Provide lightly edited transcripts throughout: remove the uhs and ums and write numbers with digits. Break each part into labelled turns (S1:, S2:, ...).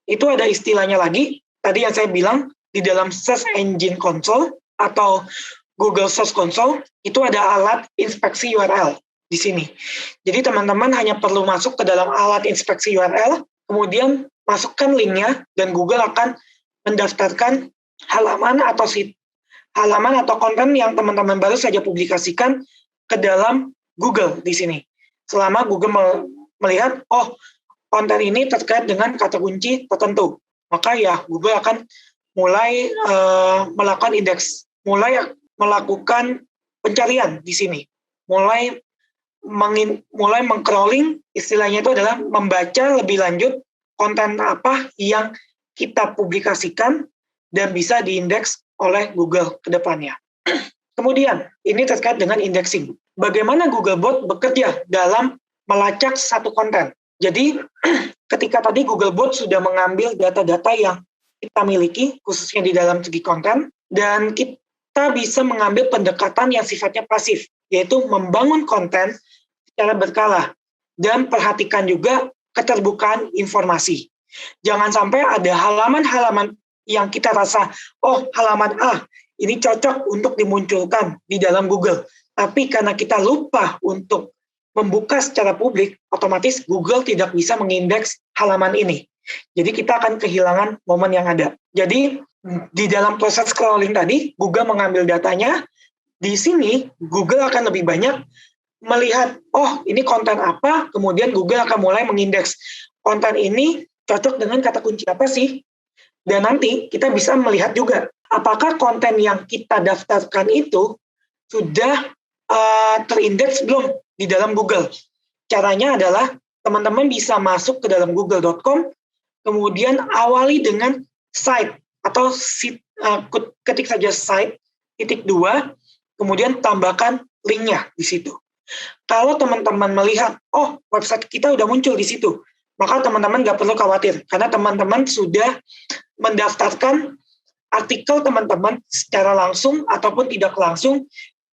S1: itu ada istilahnya lagi, tadi yang saya bilang, di dalam Search Engine Console atau Google Search Console, itu ada alat inspeksi URL di sini. Jadi teman-teman hanya perlu masuk ke dalam alat inspeksi URL, kemudian masukkan linknya, dan Google akan mendaftarkan halaman atau konten yang teman-teman baru saja publikasikan ke dalam Google di sini. Selama Google melihat, oh, konten ini terkait dengan kata kunci tertentu, maka ya Google akan mulai melakukan indeks, mulai melakukan pencarian di sini, mulai meng-crawling, istilahnya itu adalah membaca lebih lanjut konten apa yang kita publikasikan dan bisa diindeks oleh Google ke depannya. Kemudian, ini terkait dengan indexing. Bagaimana Googlebot bekerja dalam melacak satu konten? Jadi, ketika tadi Googlebot sudah mengambil data-data yang kita miliki, khususnya di dalam segi konten, dan kita bisa mengambil pendekatan yang sifatnya pasif, yaitu membangun konten secara berkala, dan perhatikan juga keterbukaan informasi. Jangan sampai ada halaman-halaman yang kita rasa, oh, halaman A, ini cocok untuk dimunculkan di dalam Google. Tapi karena kita lupa untuk membuka secara publik, otomatis Google tidak bisa mengindeks halaman ini. Jadi kita akan kehilangan momen yang ada. Jadi di dalam proses scrolling tadi, Google mengambil datanya. Di sini Google akan lebih banyak melihat, oh, ini konten apa, kemudian Google akan mulai mengindeks konten ini cocok dengan kata kunci apa sih? Dan nanti kita bisa melihat juga apakah konten yang kita daftarkan itu sudah terindeks belum di dalam Google. Caranya adalah teman-teman bisa masuk ke dalam google.com, kemudian awali dengan site atau ketik saja site, _, kemudian tambahkan linknya di situ. Kalau teman-teman melihat, oh, website kita udah muncul di situ, maka teman-teman nggak perlu khawatir, karena teman-teman sudah mendaftarkan artikel teman-teman secara langsung ataupun tidak langsung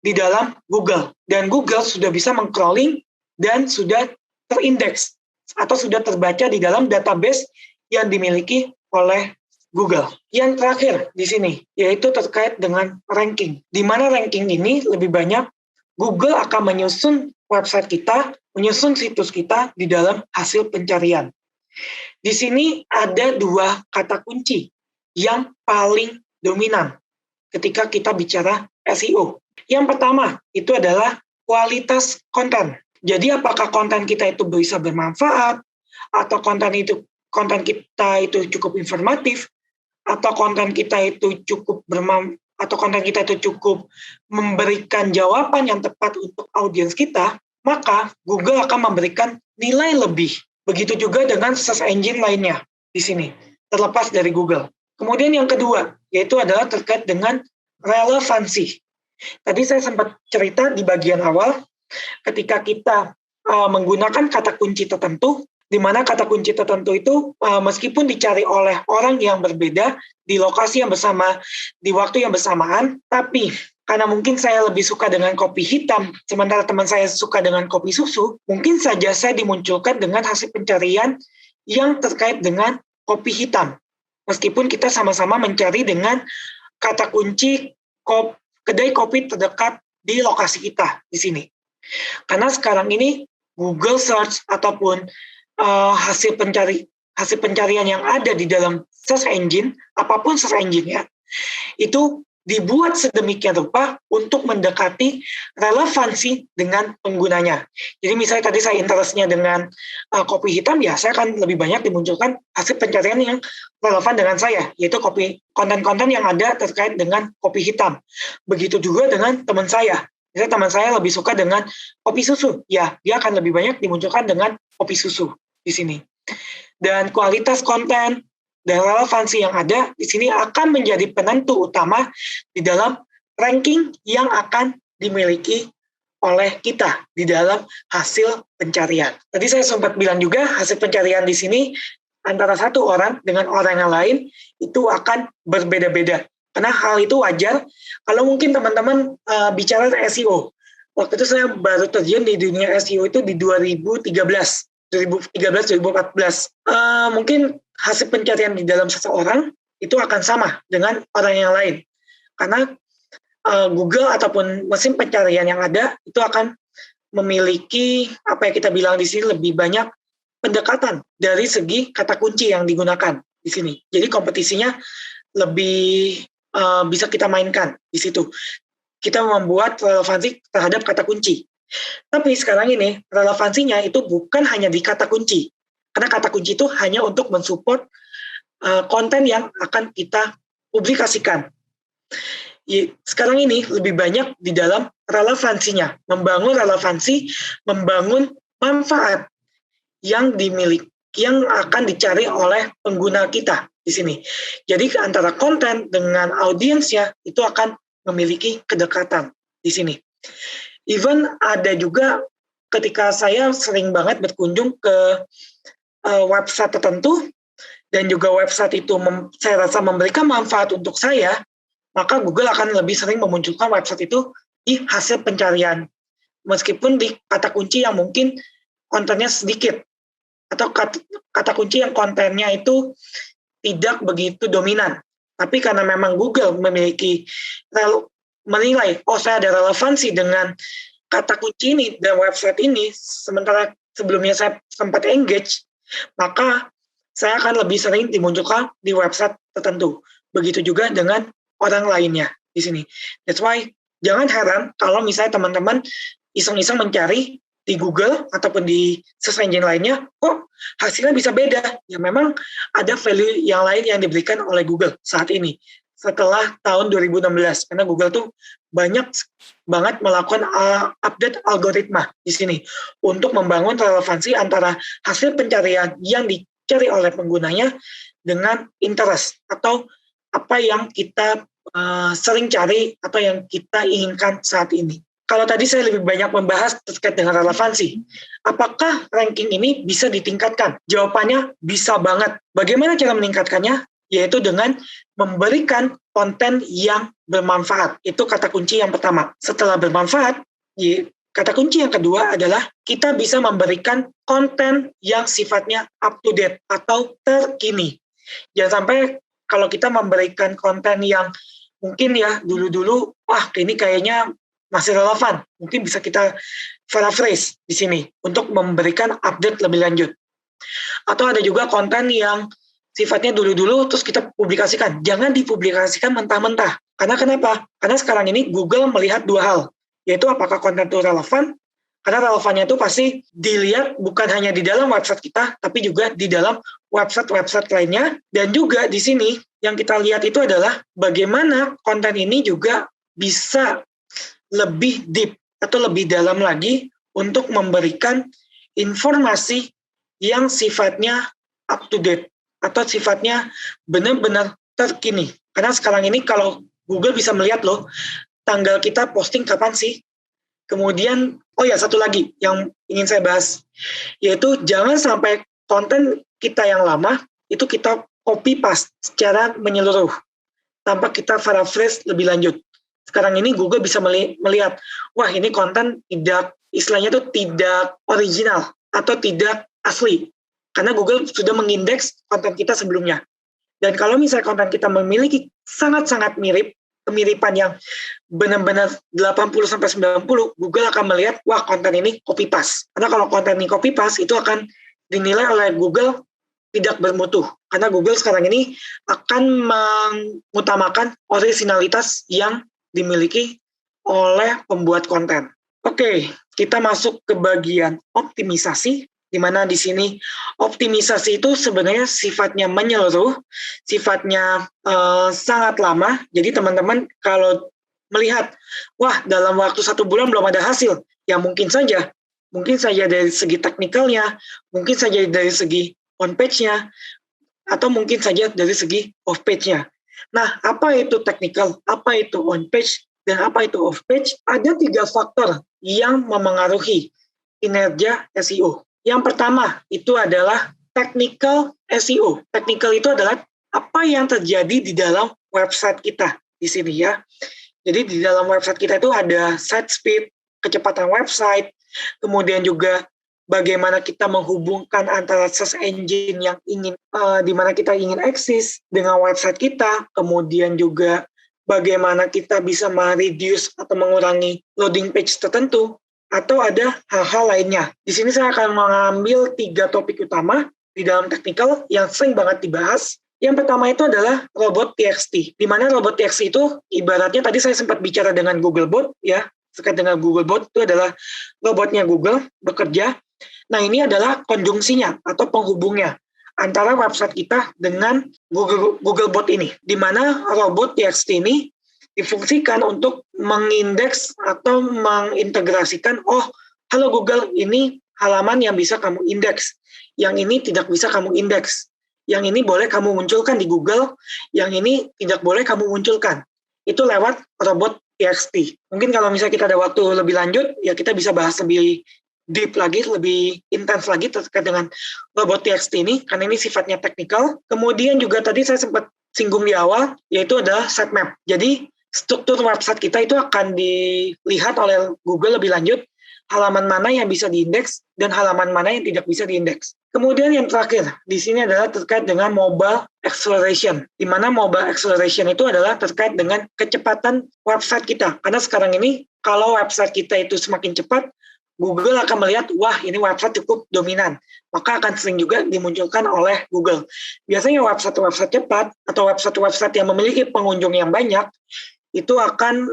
S1: di dalam Google. Dan Google sudah bisa meng-crawling dan sudah terindeks atau sudah terbaca di dalam database yang dimiliki oleh Google. Yang terakhir di sini, yaitu terkait dengan ranking. Di mana ranking ini lebih banyak Google akan menyusun website kita, menyusun situs kita di dalam hasil pencarian. Di sini ada 2 kata kunci yang paling dominan ketika kita bicara SEO. Yang pertama, itu adalah kualitas konten. Jadi apakah konten kita itu bisa bermanfaat, atau konten kita itu cukup informatif, atau konten kita itu cukup memberikan jawaban yang tepat untuk audiens kita, maka Google akan memberikan nilai lebih. Begitu juga dengan search engine lainnya di sini, terlepas dari Google. Kemudian yang kedua, yaitu adalah terkait dengan relevansi. Tadi saya sempat cerita di bagian awal, ketika kita menggunakan kata kunci tertentu, di mana kata kunci tertentu itu meskipun dicari oleh orang yang berbeda, di lokasi yang bersama, di waktu yang bersamaan, tapi karena mungkin saya lebih suka dengan kopi hitam, sementara teman saya suka dengan kopi susu, mungkin saja saya dimunculkan dengan hasil pencarian yang terkait dengan kopi hitam. Meskipun kita sama-sama mencari dengan kata kunci kedai kopi terdekat di lokasi kita di sini. Karena sekarang ini Google Search ataupun hasil pencarian yang ada di dalam search engine, apapun search engine-nya, itu dibuat sedemikian rupa untuk mendekati relevansi dengan penggunanya. Jadi misalnya tadi saya interest-nya dengan kopi hitam, ya saya akan lebih banyak dimunculkan hasil pencarian yang relevan dengan saya, yaitu konten-konten yang ada terkait dengan kopi hitam. Begitu juga dengan teman saya. Misalnya teman saya lebih suka dengan kopi susu, ya dia akan lebih banyak dimunculkan dengan kopi susu di sini. Dan kualitas konten dan relevansi yang ada di sini akan menjadi penentu utama di dalam ranking yang akan dimiliki oleh kita di dalam hasil pencarian. Tadi saya sempat bilang juga hasil pencarian di sini antara satu orang dengan orang yang lain itu akan berbeda-beda. Karena hal itu wajar. Kalau mungkin teman-teman bicara SEO, waktu itu saya baru terjun di dunia SEO itu di 2013-2014. Mungkin hasil pencarian di dalam seseorang itu akan sama dengan orang yang lain. Karena Google ataupun mesin pencarian yang ada itu akan memiliki apa yang kita bilang di sini lebih banyak pendekatan dari segi kata kunci yang digunakan di sini. Jadi kompetisinya lebih bisa kita mainkan di situ. Kita membuat relevansi terhadap kata kunci. Tapi sekarang ini relevansinya itu bukan hanya di kata kunci. Karena kata kunci itu hanya untuk mensupport konten yang akan kita publikasikan. Sekarang ini lebih banyak di dalam relevansinya, membangun relevansi, membangun manfaat yang dimiliki, yang akan dicari oleh pengguna kita di sini. Jadi antara konten dengan audiensnya itu akan memiliki kedekatan di sini. Even ada juga ketika saya sering banget berkunjung ke website tertentu dan juga website itu saya rasa memberikan manfaat untuk saya, maka Google akan lebih sering memunculkan website itu di hasil pencarian. Meskipun di kata kunci yang mungkin kontennya sedikit, atau kata kunci yang kontennya itu tidak begitu dominan. Tapi karena memang Google menilai, saya ada relevansi dengan kata kunci ini dan website ini, sementara sebelumnya saya sempat engage, maka saya akan lebih sering dimunculkan di website tertentu. Begitu juga dengan orang lainnya di sini. That's why jangan heran kalau misalnya teman-teman iseng-iseng mencari di Google ataupun di search engine lainnya, kok hasilnya bisa beda. Ya memang ada value yang lain yang diberikan oleh Google saat ini setelah tahun 2016, karena Google tuh banyak banget melakukan update algoritma di sini untuk membangun relevansi antara hasil pencarian yang dicari oleh penggunanya dengan interest atau apa yang kita sering cari atau yang kita inginkan saat ini. Kalau tadi saya lebih banyak membahas terkait dengan relevansi, apakah ranking ini bisa ditingkatkan? Jawabannya bisa banget. Bagaimana cara meningkatkannya? Yaitu dengan memberikan konten yang bermanfaat. Itu kata kunci yang pertama. Setelah bermanfaat, kata kunci yang kedua adalah kita bisa memberikan konten yang sifatnya up to date atau terkini. Jangan sampai kalau kita memberikan konten yang mungkin ya dulu-dulu, ini kayaknya masih relevan, mungkin bisa kita paraphrase di sini untuk memberikan update lebih lanjut. Atau ada juga konten yang sifatnya dulu-dulu terus kita publikasikan. Jangan dipublikasikan mentah-mentah. Karena kenapa? Karena sekarang ini Google melihat dua hal, yaitu apakah konten itu relevan. Karena relevannya itu pasti dilihat bukan hanya di dalam website kita, tapi juga di dalam website-website lainnya. Dan juga di sini yang kita lihat itu adalah bagaimana konten ini juga bisa lebih deep atau lebih dalam lagi untuk memberikan informasi yang sifatnya up to date atau sifatnya benar-benar terkini. Karena sekarang ini kalau Google bisa melihat loh, tanggal kita posting kapan sih? Kemudian, satu lagi yang ingin saya bahas, yaitu jangan sampai konten kita yang lama itu kita copy paste secara menyeluruh tanpa kita paraphrase lebih lanjut. Sekarang ini Google bisa melihat, ini konten istilahnya itu tidak original atau tidak asli. Karena Google sudah mengindeks konten kita sebelumnya. Dan kalau misalnya konten kita memiliki sangat-sangat mirip, kemiripan yang benar-benar 80-90, Google akan melihat, konten ini copy paste. Karena kalau konten ini copy paste, itu akan dinilai oleh Google tidak bermutu. Karena Google sekarang ini akan mengutamakan originalitas yang dimiliki oleh pembuat konten. Oke, kita masuk ke bagian optimisasi, di mana di sini optimisasi itu sebenarnya sifatnya menyeluruh, sifatnya sangat lama. Jadi teman-teman kalau melihat, dalam waktu 1 bulan belum ada hasil, ya mungkin saja dari segi teknikalnya, mungkin saja dari segi on page-nya, atau mungkin saja dari segi off page-nya. Nah, apa itu technical, apa itu on page, dan apa itu off page? Ada 3 faktor yang memengaruhi kinerja SEO. Yang pertama itu adalah technical SEO. Technical itu adalah apa yang terjadi di dalam website kita di sini ya. Jadi di dalam website kita itu ada site speed, kecepatan website, kemudian juga bagaimana kita menghubungkan antara search engine yang ingin di mana kita ingin eksis dengan website kita, kemudian juga bagaimana kita bisa mereduce atau mengurangi loading page tertentu, atau ada hal-hal lainnya. Di sini saya akan mengambil 3 topik utama di dalam technical yang sering banget dibahas. Yang pertama itu adalah robot TXT, di mana robot TXT itu ibaratnya tadi saya sempat bicara dengan Googlebot, ya, terkait dengan Googlebot itu adalah robotnya Google bekerja. Nah, ini adalah konjungsinya atau penghubungnya antara website kita dengan Googlebot ini, di mana robot TXT ini difungsikan untuk mengindeks atau mengintegrasikan, oh, halo Google, ini halaman yang bisa kamu indeks, yang ini tidak bisa kamu indeks, yang ini boleh kamu munculkan di Google, yang ini tidak boleh kamu munculkan. Itu lewat robot TXT. Mungkin kalau misalnya kita ada waktu lebih lanjut, ya kita bisa bahas lebih deep lagi, lebih intens lagi terkait dengan robot TXT ini, karena ini sifatnya teknikal. Kemudian juga tadi saya sempat singgung di awal, yaitu adalah sitemap. Jadi, struktur website kita itu akan dilihat oleh Google lebih lanjut, halaman mana yang bisa diindeks, dan halaman mana yang tidak bisa diindeks. Kemudian yang terakhir, di sini adalah terkait dengan mobile acceleration, di mana mobile acceleration itu adalah terkait dengan kecepatan website kita. Karena sekarang ini, kalau website kita itu semakin cepat, Google akan melihat, wah ini website cukup dominan, maka akan sering juga dimunculkan oleh Google. Biasanya website-website cepat atau website-website yang memiliki pengunjung yang banyak, itu akan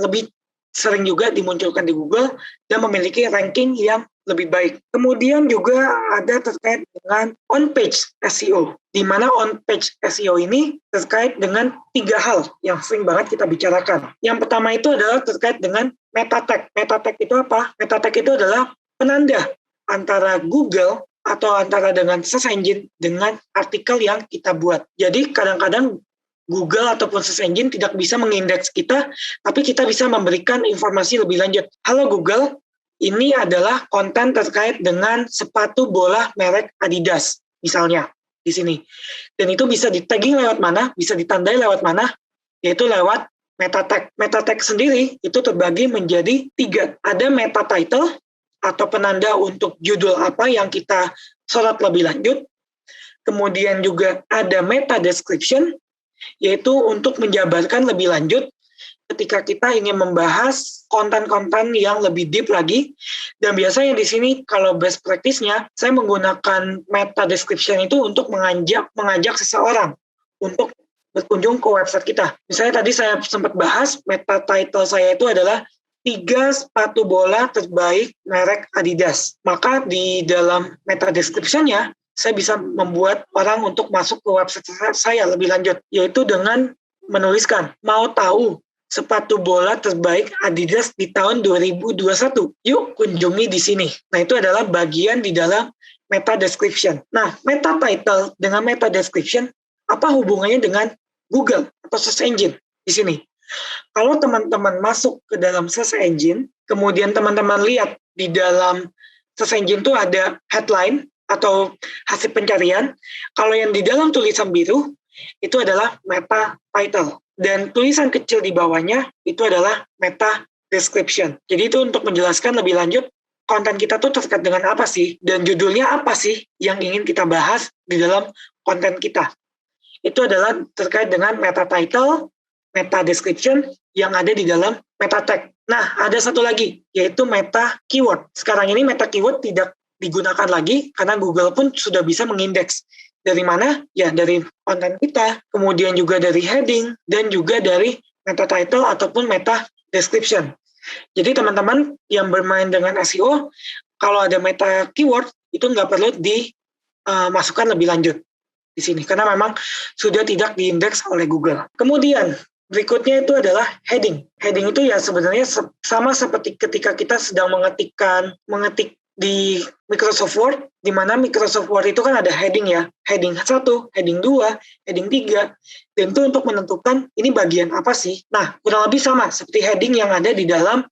S1: lebih sering juga dimunculkan di Google dan memiliki ranking yang lebih baik. Kemudian juga ada terkait dengan on-page SEO, di mana on-page SEO ini terkait dengan 3 hal yang sering banget kita bicarakan. Yang pertama itu adalah terkait dengan meta tag. Meta tag itu apa? Meta tag itu adalah penanda antara Google atau antara dengan search engine dengan artikel yang kita buat. Jadi kadang-kadang Google ataupun search engine tidak bisa mengindeks kita, tapi kita bisa memberikan informasi lebih lanjut. Halo Google, ini adalah konten terkait dengan sepatu bola merek Adidas, misalnya, di sini. Dan itu bisa di-tagging lewat mana, bisa ditandai lewat mana, yaitu lewat meta tag. Meta tag sendiri itu terbagi menjadi 3. Ada meta title, atau penanda untuk judul apa yang kita sorot lebih lanjut. Kemudian juga ada meta description, yaitu untuk menjabarkan lebih lanjut ketika kita ingin membahas konten-konten yang lebih deep lagi. Dan biasanya di sini kalau best practice-nya, saya menggunakan meta description itu untuk mengajak seseorang untuk berkunjung ke website kita. Misalnya tadi saya sempat bahas, meta title saya itu adalah 3 sepatu bola terbaik merek Adidas. Maka di dalam meta description-nya, saya bisa membuat orang untuk masuk ke website saya lebih lanjut, yaitu dengan menuliskan, mau tahu sepatu bola terbaik Adidas di tahun 2021. Yuk kunjungi di sini. Nah, itu adalah bagian di dalam meta description. Nah, meta title dengan meta description, apa hubungannya dengan Google atau search engine di sini? Kalau teman-teman masuk ke dalam search engine, kemudian teman-teman lihat di dalam search engine itu ada headline, atau hasil pencarian, kalau yang di dalam tulisan biru, itu adalah meta title. Dan tulisan kecil di bawahnya, itu adalah meta description. Jadi itu untuk menjelaskan lebih lanjut, konten kita tuh terkait dengan apa sih, dan judulnya apa sih yang ingin kita bahas di dalam konten kita. Itu adalah terkait dengan meta title, meta description, yang ada di dalam meta tag. Nah, ada satu lagi, yaitu meta keyword. Sekarang ini meta keyword tidak digunakan lagi karena Google pun sudah bisa mengindeks. Dari mana? Ya, dari konten kita, kemudian juga dari heading, dan juga dari meta title ataupun meta description. Jadi teman-teman yang bermain dengan SEO, kalau ada meta keyword, itu nggak perlu dimasukkan lebih lanjut di sini, karena memang sudah tidak diindeks oleh Google. Kemudian, berikutnya itu adalah heading. Heading itu ya sebenarnya sama seperti ketika kita sedang mengetik di Microsoft Word, di mana Microsoft Word itu kan ada heading ya, heading 1, heading 2, heading 3, dan itu untuk menentukan ini bagian apa sih. Nah, kurang lebih sama seperti heading yang ada di dalam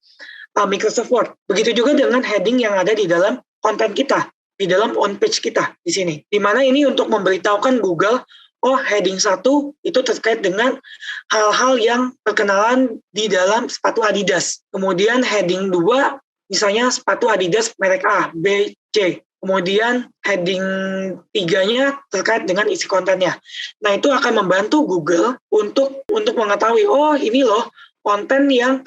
S1: Microsoft Word. Begitu juga dengan heading yang ada di dalam konten kita, di dalam on-page kita di sini. Di mana ini untuk memberitahukan Google, oh heading 1 itu terkait dengan hal-hal yang perkenalan di dalam sepatu Adidas. Kemudian heading 2, misalnya sepatu Adidas merek A, B, C. Kemudian heading 3-nya terkait dengan isi kontennya. Nah, itu akan membantu Google untuk mengetahui, oh ini loh konten yang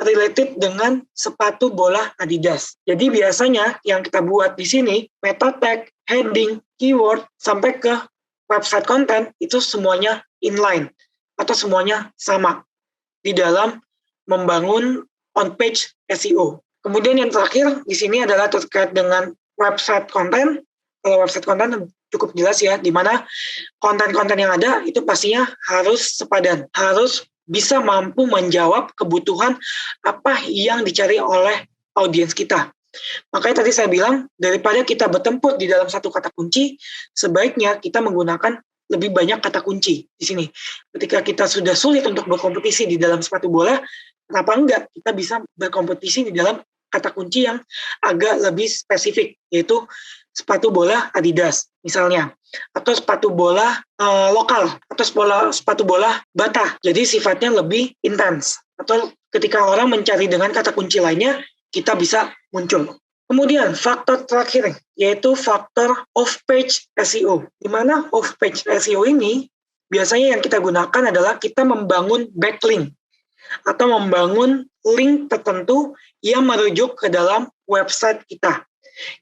S1: related dengan sepatu bola Adidas. Jadi biasanya yang kita buat di sini, meta tag, heading, keyword, sampai ke website konten, itu semuanya inline atau semuanya sama di dalam membangun on-page SEO. Kemudian yang terakhir di sini adalah terkait dengan website konten. Kalau website konten cukup jelas ya, di mana konten-konten yang ada itu pastinya harus sepadan, harus bisa mampu menjawab kebutuhan apa yang dicari oleh audiens kita. Makanya tadi saya bilang, daripada kita bertempur di dalam satu kata kunci, sebaiknya kita menggunakan lebih banyak kata kunci di sini. Ketika kita sudah sulit untuk berkompetisi di dalam sepatu bola, kenapa enggak kita bisa berkompetisi di dalam kata kunci yang agak lebih spesifik, yaitu sepatu bola Adidas misalnya, atau sepatu bola lokal, atau sepatu bola Bata. Jadi sifatnya lebih intens. Atau ketika orang mencari dengan kata kunci lainnya, kita bisa muncul. Kemudian faktor terakhir yaitu faktor off-page SEO. Di mana off-page SEO ini biasanya yang kita gunakan adalah kita membangun backlink atau membangun link tertentu yang merujuk ke dalam website kita.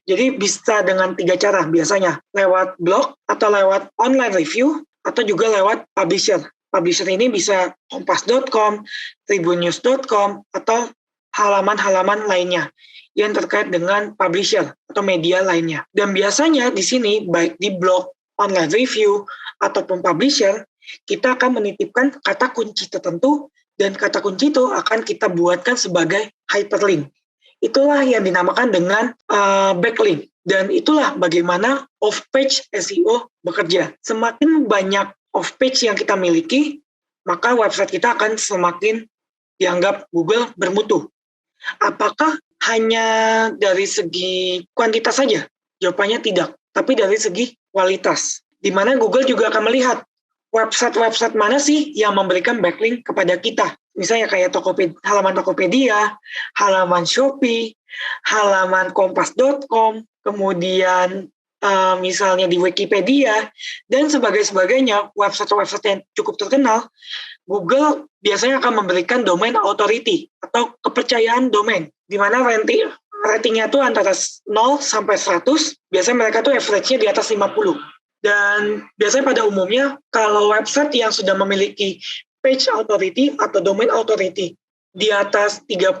S1: Jadi bisa dengan 3 cara biasanya, lewat blog atau lewat online review atau juga lewat publisher. Publisher ini bisa kompas.com, tribunnews.com atau halaman-halaman lainnya yang terkait dengan publisher atau media lainnya. Dan biasanya di sini baik di blog, online review ataupun publisher, kita akan menitipkan kata kunci tertentu dan kata kunci itu akan kita buatkan sebagai hyperlink. Itulah yang dinamakan dengan backlink. Dan itulah bagaimana off-page SEO bekerja. Semakin banyak off-page yang kita miliki, maka website kita akan semakin dianggap Google bermutu. Apakah hanya dari segi kuantitas saja? Jawabannya tidak, tapi dari segi kualitas. Di mana Google juga akan melihat website-website mana sih yang memberikan backlink kepada kita. Misalnya kayak halaman Tokopedia, halaman Shopee, halaman kompas.com, kemudian misalnya di Wikipedia, dan sebagainya, website-website yang cukup terkenal, Google biasanya akan memberikan domain authority atau kepercayaan domain, di mana ratingnya tuh antara 0 sampai 100, biasanya mereka tuh average-nya di atas 50. Dan biasanya pada umumnya, kalau website yang sudah memiliki page authority atau domain authority di atas 30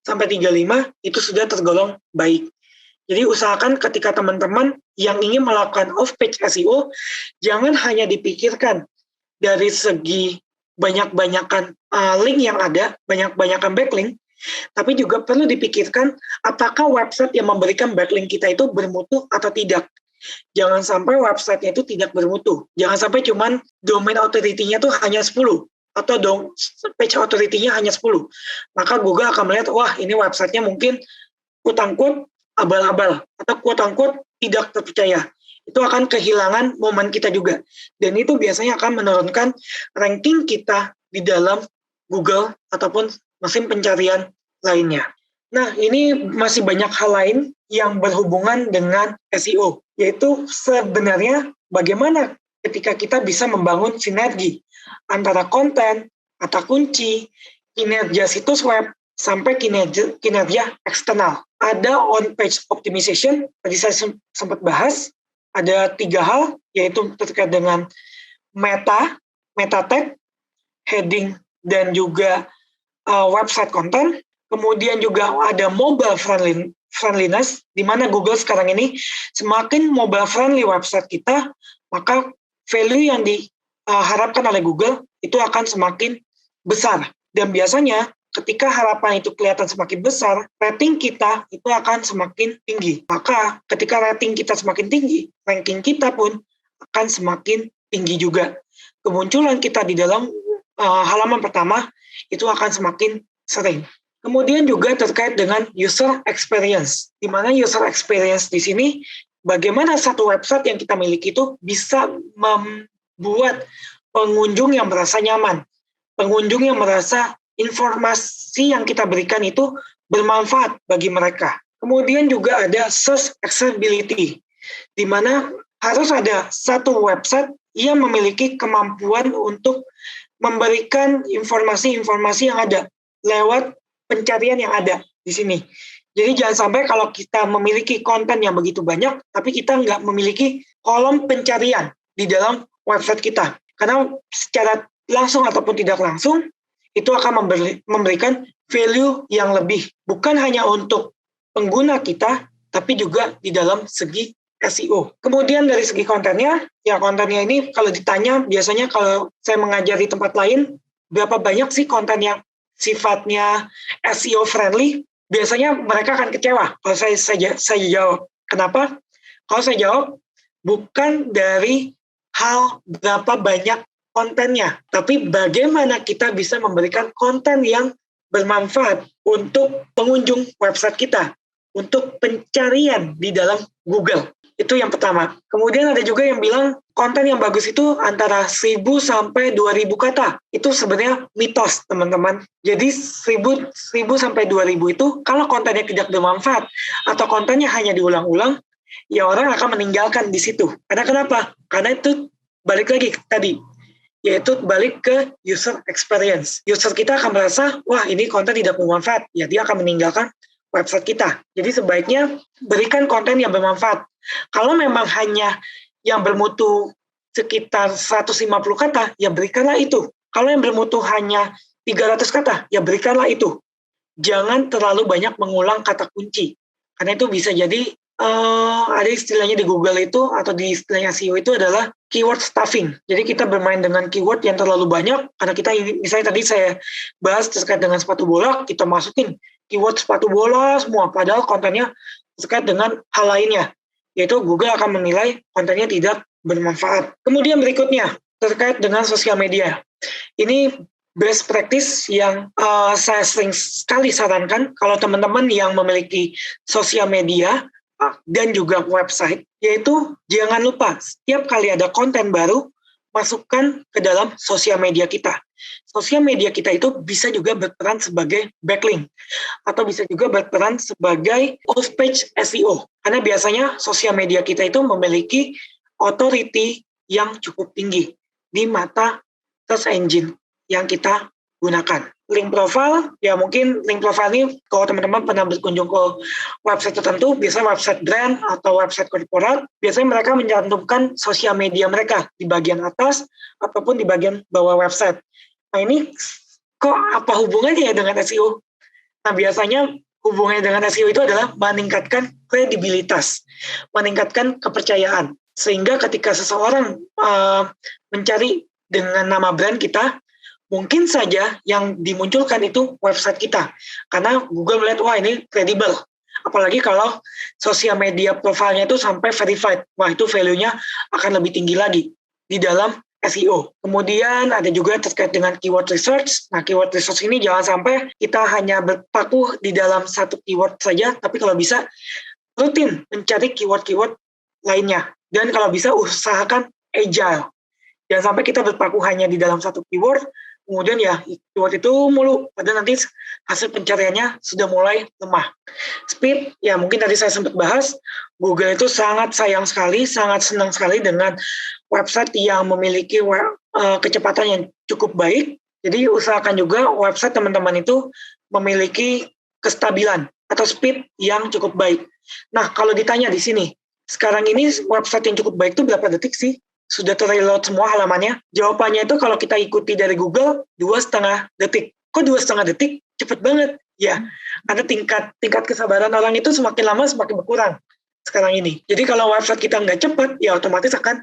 S1: sampai 35, itu sudah tergolong baik. Jadi usahakan ketika teman-teman yang ingin melakukan off-page SEO, jangan hanya dipikirkan dari segi banyak-banyakan link yang ada, banyak-banyakan backlink, tapi juga perlu dipikirkan apakah website yang memberikan backlink kita itu bermutu atau tidak. Jangan sampai website-nya itu tidak bermutu. Jangan sampai cuman domain authority-nya tuh hanya 10 atau page authority-nya hanya 10. Maka Google akan melihat, wah ini website-nya mungkin quote-unquote abal-abal atau quote-unquote tidak terpercaya. Itu akan kehilangan momen kita juga. Dan itu biasanya akan menurunkan ranking kita di dalam Google ataupun mesin pencarian lainnya. Nah, ini masih banyak hal lain yang berhubungan dengan SEO, yaitu sebenarnya bagaimana ketika kita bisa membangun sinergi antara konten, kata kunci, kinerja situs web, sampai kinerja eksternal. Ada on-page optimization, tadi saya sempat bahas, ada 3 hal, yaitu terkait dengan meta tag, heading, dan juga website konten. Kemudian juga ada mobile friendliness, di mana Google sekarang ini semakin mobile friendly website kita, maka value yang diharapkan oleh Google itu akan semakin besar. Dan biasanya ketika harapan itu kelihatan semakin besar, rating kita itu akan semakin tinggi. Maka ketika rating kita semakin tinggi, ranking kita pun akan semakin tinggi juga. Kemunculan kita di dalam halaman pertama itu akan semakin sering. Kemudian juga terkait dengan user experience, di mana user experience di sini bagaimana satu website yang kita miliki itu bisa membuat pengunjung yang merasa nyaman, pengunjung yang merasa informasi yang kita berikan itu bermanfaat bagi mereka. Kemudian juga ada search accessibility, di mana harus ada satu website yang memiliki kemampuan untuk memberikan informasi-informasi yang ada lewat pencarian yang ada di sini. Jadi jangan sampai kalau kita memiliki konten yang begitu banyak, tapi kita nggak memiliki kolom pencarian di dalam website kita. Karena secara langsung ataupun tidak langsung, itu akan memberikan value yang lebih. Bukan hanya untuk pengguna kita, tapi juga di dalam segi SEO. Kemudian dari segi kontennya, ya kontennya ini kalau ditanya, biasanya kalau saya mengajar di tempat lain, berapa banyak sih konten yang sifatnya SEO friendly? Biasanya mereka akan kecewa kalau saya jawab. Kenapa? Kalau saya jawab, bukan dari hal berapa banyak kontennya, tapi bagaimana kita bisa memberikan konten yang bermanfaat untuk pengunjung website kita, untuk pencarian di dalam Google. Itu yang pertama. Kemudian ada juga yang bilang konten yang bagus itu antara 1.000 sampai 2.000 kata. Itu sebenarnya mitos, teman-teman. Jadi 1.000 sampai 2.000 itu kalau kontennya tidak bermanfaat atau kontennya hanya diulang-ulang, ya orang akan meninggalkan di situ. Karena kenapa? Karena itu balik lagi tadi, yaitu balik ke user experience. User kita akan merasa, wah ini konten tidak bermanfaat. Ya dia akan meninggalkan website kita. Jadi sebaiknya berikan konten yang bermanfaat. Kalau memang hanya yang bermutu sekitar 150 kata, ya berikanlah itu. Kalau yang bermutu hanya 300 kata, ya berikanlah itu. Jangan terlalu banyak mengulang kata kunci. Karena itu bisa jadi, ada istilahnya di Google itu, atau di istilahnya SEO itu adalah keyword stuffing. Jadi kita bermain dengan keyword yang terlalu banyak, karena kita, misalnya tadi saya bahas terkait dengan sepatu bola, kita masukin keyword sepatu bola semua, padahal kontennya terkait dengan hal lainnya. Yaitu Google akan menilai kontennya tidak bermanfaat. Kemudian berikutnya, terkait dengan sosial media. Ini best practice yang saya sering sekali sarankan kalau teman-teman yang memiliki sosial media dan juga website, yaitu jangan lupa setiap kali ada konten baru, masukkan ke dalam sosial media kita. Sosial media kita itu bisa juga berperan sebagai backlink atau bisa juga berperan sebagai off-page SEO. Karena biasanya sosial media kita itu memiliki authority yang cukup tinggi di mata search engine yang kita gunakan. Link profile, ya mungkin link profile ini kalau teman-teman pernah berkunjung ke website tertentu, biasanya website brand atau website korporat, biasanya mereka mencantumkan sosial media mereka di bagian atas ataupun di bagian bawah website. Nah ini kok apa hubungannya dengan SEO? Nah biasanya hubungannya dengan SEO itu adalah meningkatkan kredibilitas, meningkatkan kepercayaan. Sehingga ketika seseorang mencari dengan nama brand kita, mungkin saja yang dimunculkan itu website kita. Karena Google melihat, wah ini kredibel. Apalagi kalau sosial media profilnya itu sampai verified. Wah itu value-nya akan lebih tinggi lagi di dalam SEO. Kemudian ada juga terkait dengan keyword research. Nah keyword research ini jangan sampai kita hanya berpaku di dalam satu keyword saja, tapi kalau bisa rutin mencari keyword-keyword lainnya. Dan kalau bisa usahakan agile. Jangan sampai kita berpaku hanya di dalam satu keyword, kemudian ya keyword itu mulu, padahal nanti hasil pencariannya sudah mulai lemah. Speed, ya mungkin tadi saya sempat bahas, Google itu sangat sayang sekali, sangat senang sekali dengan website yang memiliki kecepatan yang cukup baik. Jadi usahakan juga website teman-teman itu memiliki kestabilan atau speed yang cukup baik. Nah, kalau ditanya di sini, sekarang ini website yang cukup baik itu berapa detik sih? Sudah terreload semua halamannya? Jawabannya itu kalau kita ikuti dari Google, 2,5 detik. Kok 2,5 detik? Cepet banget. Ya, karena tingkat kesabaran orang itu semakin lama semakin berkurang sekarang ini. Jadi kalau website kita nggak cepat, ya otomatis akan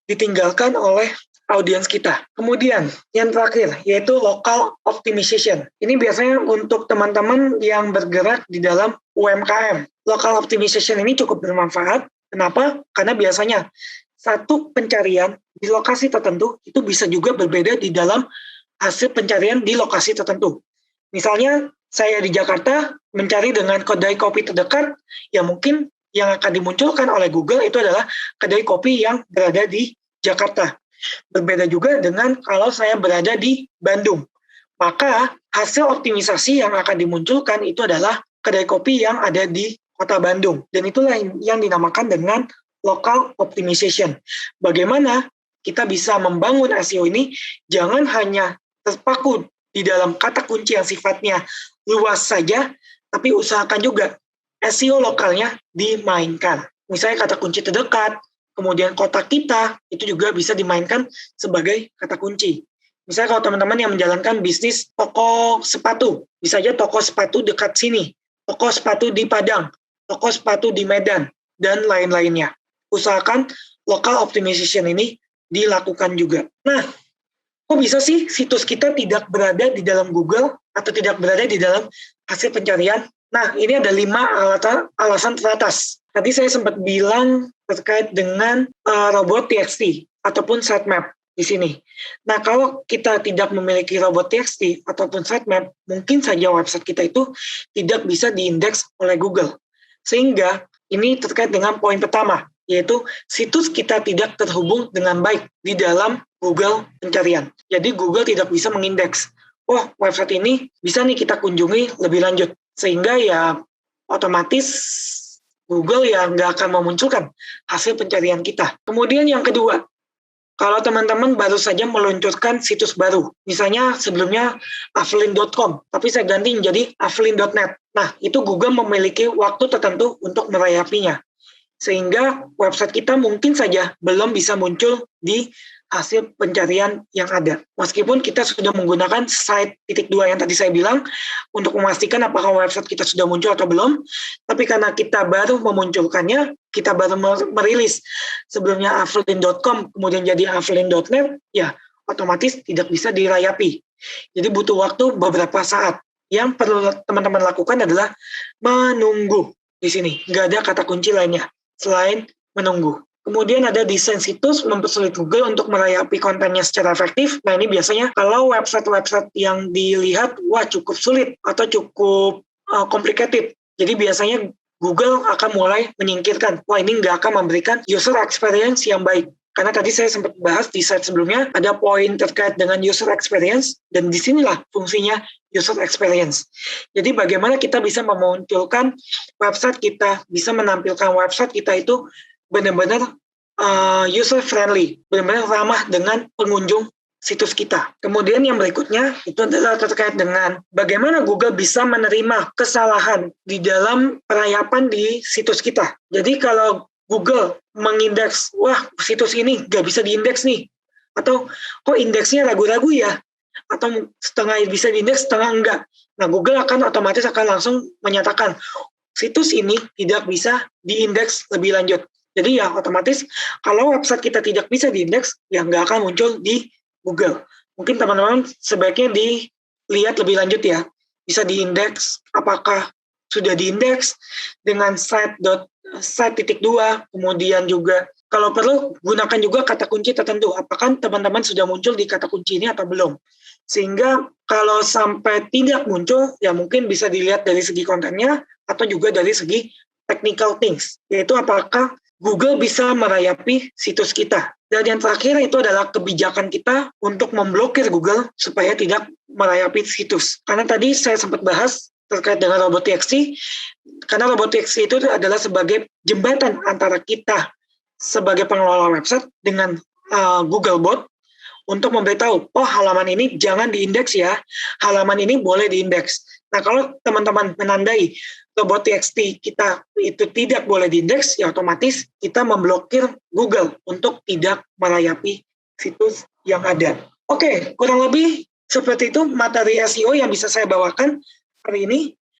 S1: ditinggalkan oleh audiens kita. Kemudian, yang terakhir, yaitu local optimization. Ini biasanya untuk teman-teman yang bergerak di dalam UMKM. Local optimization ini cukup bermanfaat. Kenapa? Karena biasanya satu pencarian di lokasi tertentu itu bisa juga berbeda di dalam hasil pencarian di lokasi tertentu. Misalnya saya di Jakarta mencari dengan kedai kopi terdekat, ya mungkin yang akan dimunculkan oleh Google itu adalah kedai kopi yang berada di Jakarta. Berbeda juga dengan kalau saya berada di Bandung. Maka hasil optimisasi yang akan dimunculkan itu adalah kedai kopi yang ada di kota Bandung. Dan itulah yang dinamakan dengan local optimization. Bagaimana kita bisa membangun SEO ini jangan hanya terpaku di dalam kata kunci yang sifatnya luas saja, tapi usahakan juga SEO lokalnya dimainkan. Misalnya kata kunci terdekat, kemudian kota kita, itu juga bisa dimainkan sebagai kata kunci. Misalnya kalau teman-teman yang menjalankan bisnis toko sepatu, bisa aja toko sepatu dekat sini, toko sepatu di Padang, toko sepatu di Medan, dan lain-lainnya. Usahakan local optimization ini dilakukan juga. Nah, kok bisa sih situs kita tidak berada di dalam Google atau tidak berada di dalam hasil pencarian? Nah, ini ada 5 alasan teratas. Tadi saya sempat bilang terkait dengan robot.txt ataupun sitemap di sini. Nah, kalau kita tidak memiliki robot.txt ataupun sitemap, mungkin saja website kita itu tidak bisa diindeks oleh Google. Sehingga ini terkait dengan poin pertama, yaitu situs kita tidak terhubung dengan baik di dalam Google pencarian. Jadi Google tidak bisa mengindeks. Oh, website ini bisa nih kita kunjungi lebih lanjut. Sehingga ya otomatis Google ya nggak akan memunculkan hasil pencarian kita. Kemudian yang kedua, kalau teman-teman baru saja meluncurkan situs baru, misalnya sebelumnya avelin.com, tapi saya ganti menjadi avelin.net. Nah, itu Google memiliki waktu tertentu untuk merayapinya. Sehingga website kita mungkin saja belum bisa muncul di hasil pencarian yang ada. Meskipun kita sudah menggunakan site.2 yang tadi saya bilang untuk memastikan apakah website kita sudah muncul atau belum, tapi karena kita baru memunculkannya, kita baru merilis sebelumnya avelin.com, kemudian jadi avelin.net, ya otomatis tidak bisa dirayapi. Jadi butuh waktu beberapa saat. Yang perlu teman-teman lakukan adalah menunggu di sini. Nggak ada kata kunci lainnya selain menunggu. Kemudian ada desain situs mempersulit Google untuk merayapi kontennya secara efektif. Nah, ini biasanya kalau website-website yang dilihat, wah cukup sulit atau cukup complicated. Jadi biasanya Google akan mulai menyingkirkan. Wah, ini nggak akan memberikan user experience yang baik. Karena tadi saya sempat bahas di slide sebelumnya, ada poin terkait dengan user experience, dan disinilah fungsinya user experience. Jadi bagaimana kita bisa memunculkan website kita, bisa menampilkan website kita itu benar-benar user friendly, benar-benar ramah dengan pengunjung situs kita. Kemudian yang berikutnya itu adalah terkait dengan bagaimana Google bisa menerima kesalahan di dalam perayapan di situs kita. Jadi kalau Google mengindeks, wah situs ini nggak bisa diindeks nih, atau kok indeksnya ragu-ragu ya, atau setengah bisa diindeks, setengah enggak. Nah, Google akan otomatis langsung menyatakan situs ini tidak bisa diindeks lebih lanjut. Jadi ya otomatis kalau website kita tidak bisa diindeks, ya nggak akan muncul di Google. Mungkin teman-teman sebaiknya dilihat lebih lanjut ya. Bisa diindeks, apakah sudah diindeks dengan site.2, kemudian juga kalau perlu gunakan juga kata kunci tertentu. Apakah teman-teman sudah muncul di kata kunci ini atau belum? Sehingga kalau sampai tidak muncul, ya mungkin bisa dilihat dari segi kontennya atau juga dari segi technical things, yaitu apakah Google bisa merayapi situs kita. Dan yang terakhir itu adalah kebijakan kita untuk memblokir Google supaya tidak merayapi situs. Karena tadi saya sempat bahas terkait dengan robot.txt, karena robot.txt itu adalah sebagai jembatan antara kita sebagai pengelola website dengan Google Bot untuk memberitahu, oh halaman ini jangan diindeks ya, halaman ini boleh diindeks. Nah, kalau teman-teman menandai robot.txt kita itu tidak boleh diindeks, ya otomatis kita memblokir Google untuk tidak merayapi situs yang ada. Oke, kurang lebih seperti itu materi SEO yang bisa saya bawakan hari ini.